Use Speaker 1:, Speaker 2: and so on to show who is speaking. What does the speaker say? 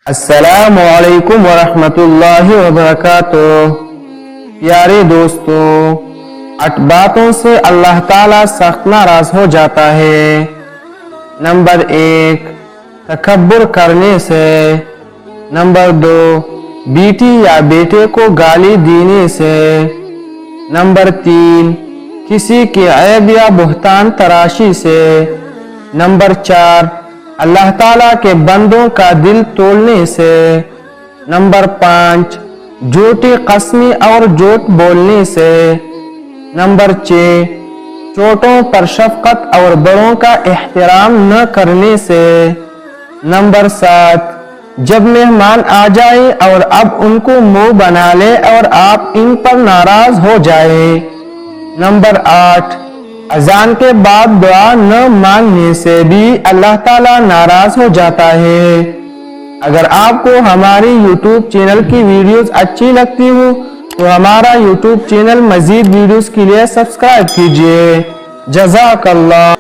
Speaker 1: السلام علیکم ورحمۃ اللہ وبرکاتہ۔ پیارے دوستو، 8 باتوں سے اللہ تعالیٰ سخت ناراض ہو جاتا ہے۔ نمبر 1، تکبر کرنے سے۔ نمبر 2، بیٹی یا بیٹے کو گالی دینے سے۔ نمبر 3، کسی کے عیب یا بہتان تراشی سے۔ نمبر 4، اللہ تعالیٰ کے بندوں کا دل توڑنے سے۔ نمبر 5، جھوٹی قسمی اور جھوٹ بولنے سے۔ نمبر 6، چھوٹوں پر شفقت اور بڑوں کا احترام نہ کرنے سے۔ نمبر 7، جب مہمان آ جائے اور اب ان کو منہ بنا لے اور آپ ان پر ناراض ہو جائے۔ نمبر 8، اذان کے بعد دعا نہ مانگنے سے بھی اللہ تعالیٰ ناراض ہو جاتا ہے۔ اگر آپ کو ہماری یوٹیوب چینل کی ویڈیوز اچھی لگتی ہو تو ہمارا یوٹیوب چینل مزید ویڈیوز کے لیے سبسکرائب کیجیے۔ جزاک اللہ۔